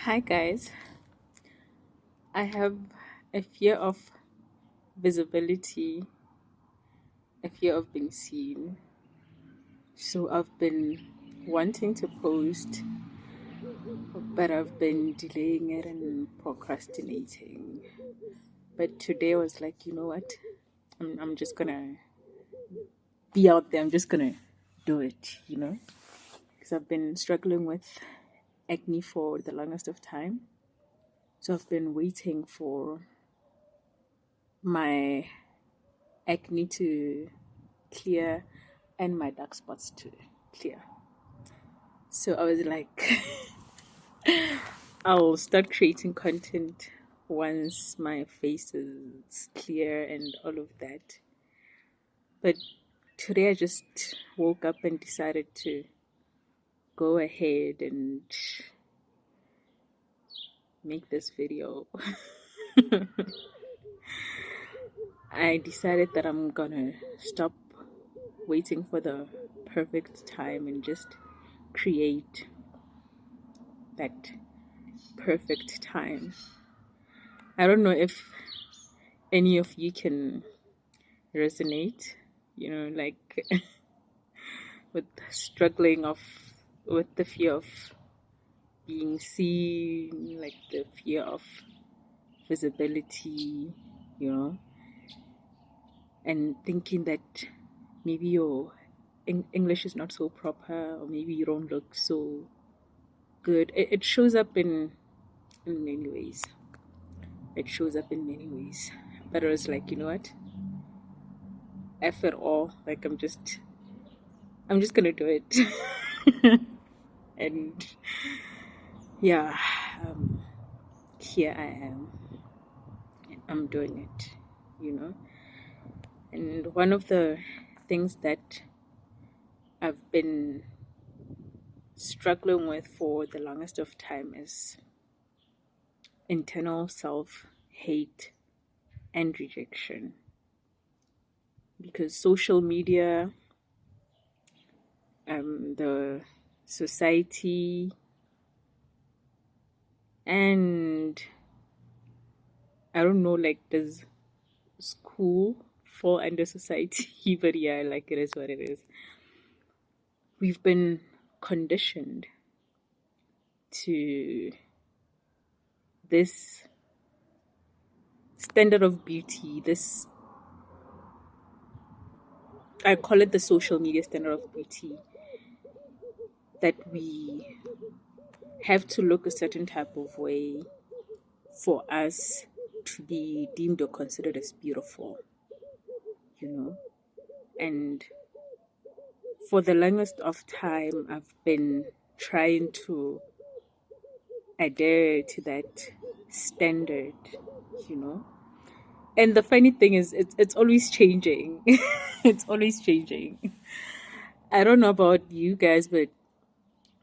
Hi guys, I have a fear of visibility, a fear of being seen. So I've been wanting to post, but I've been delaying it and procrastinating. But today I was like, you know what? I'm just gonna be out there, I'm just gonna do it. Because I've been struggling with acne for the longest of time. So I've been waiting for my acne to clear and my dark spots to clear. So I was like, I'll start creating content once my face is clear and all of that. But today I just woke up and decided to go ahead and make this video. I decided that I'm gonna stop waiting for the perfect time and just create that perfect time. I don't know if any of you can resonate, like with struggling of with the fear of being seen, like the fear of visibility, you know, and thinking that maybe your English is not so proper, or maybe you don't look so good. It shows up in many ways. It shows up in many ways. But I was like, you know what? F it all. Like I'm just gonna do it. And yeah, um, here I am. I'm doing it. And one of the things that I've been struggling with for the longest of time is internal self hate and rejection. Because social media, the society, and I don't know, like, does school fall under society? But yeah, like, it is what it is. We've been conditioned to this standard of beauty, this, I call it the social media standard of beauty, that we have to look a certain type of way for us to be deemed or considered as beautiful. And for the longest of time, I've been trying to adhere to that standard, you know. And the funny thing is, it's always changing. It's always changing. I don't know about you guys, but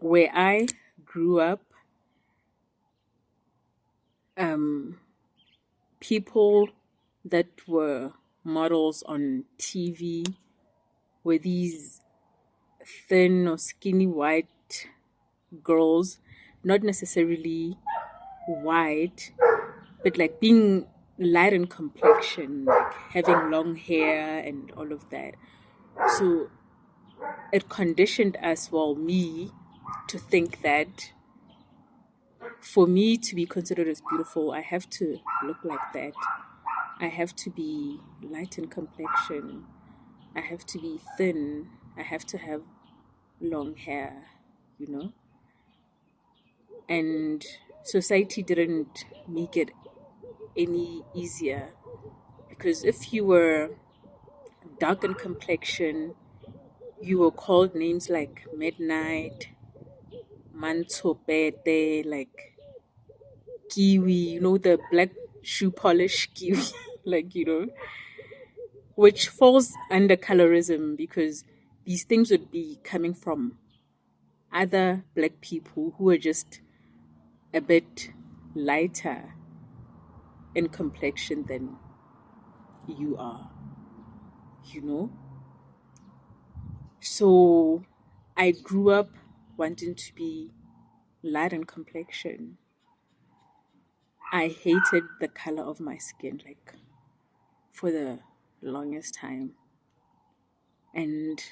where I grew up, um, people that were models on TV were these thin or skinny white girls, not necessarily white, but like being light in complexion, like having long hair and all of that. So it conditioned us, well, me, to think that for me to be considered as beautiful, I have to look like that. I have to be light in complexion. I have to be thin. I have to have long hair, you know? And society didn't make it any easier, because if you were dark in complexion, you were called names like Midnight, Mantopete, like Kiwi, the black shoe polish Kiwi, like, which falls under colorism, because these things would be coming from other black people who are just a bit lighter in complexion than you are, you know? So I grew up wanting to be light in complexion. I hated the color of my skin, like, for the longest time. And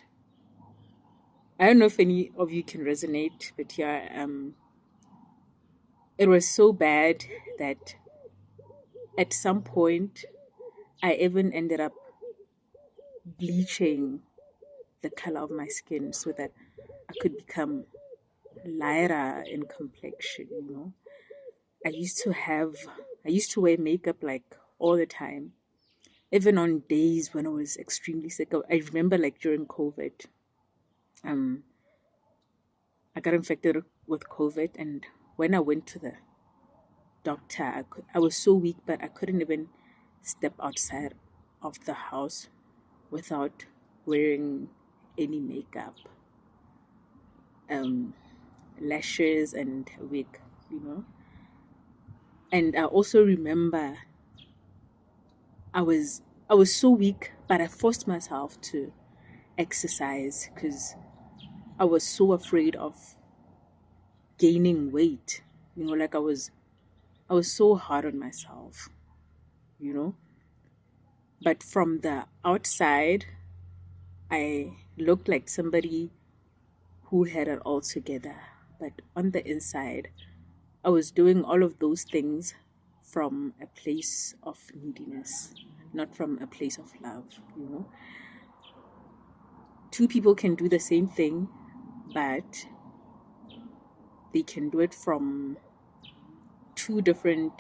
I don't know if any of you can resonate, but yeah, it was so bad that at some point I even ended up bleaching the color of my skin so that I could become lighter in complexion, you know. I used to have, I used to wear makeup like all the time, even on days when I was extremely sick. I remember like during COVID, um, I got infected with COVID, and when I went to the doctor, I was so weak, but I couldn't even step outside of the house without wearing any makeup, um, lashes, and a wig, you know. And I also remember I was I was so weak, but I forced myself to exercise because I was so afraid of gaining weight. You know, like I was so hard on myself, you know. But from the outside, I looked like somebody who had it all together. But on the inside, I was doing all of those things from a place of neediness, not from a place of love, you know. Two people can do the same thing, but they can do it from two different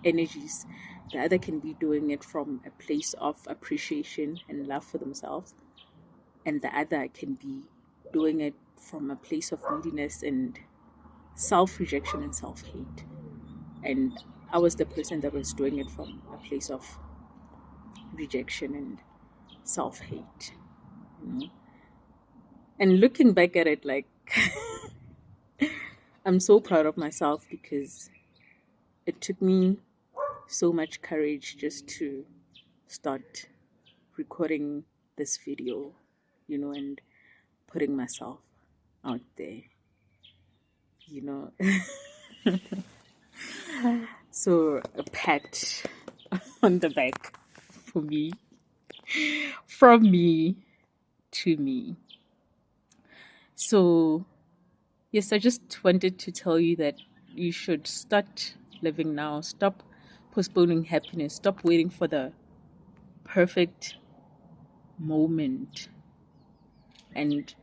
energies. The other can be doing it from a place of appreciation and love for themselves, and the other can be doing it from a place of neediness and self rejection and self hate. And I was the person that was doing it from a place of rejection and self hate, you know. And looking back at it, like, I'm so proud of myself because it took me so much courage just to start recording this video, you know, and putting myself out there, you know. So a pat on the back for me, from me to me. So, yes, I just wanted to tell you that you should start living now. Stop postponing happiness. Stop waiting for the perfect moment. And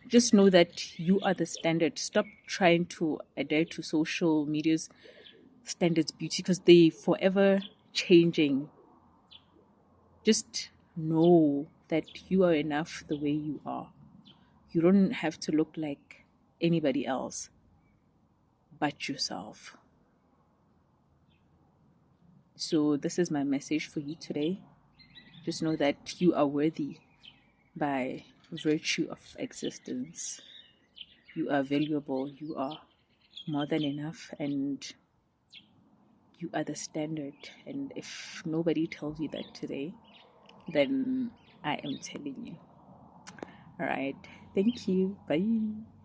just know that you are the standard. Stop trying to adhere to social media's standards beauty because they forever changing. Just know that you are enough the way you are. You don't have to look like anybody else but yourself. So this is my message for you today. Just know that you are worthy by virtue of existence. You are valuable, you are more than enough, and you are the standard. And if nobody tells you that today, then I am telling you. All right. Thank you. Bye.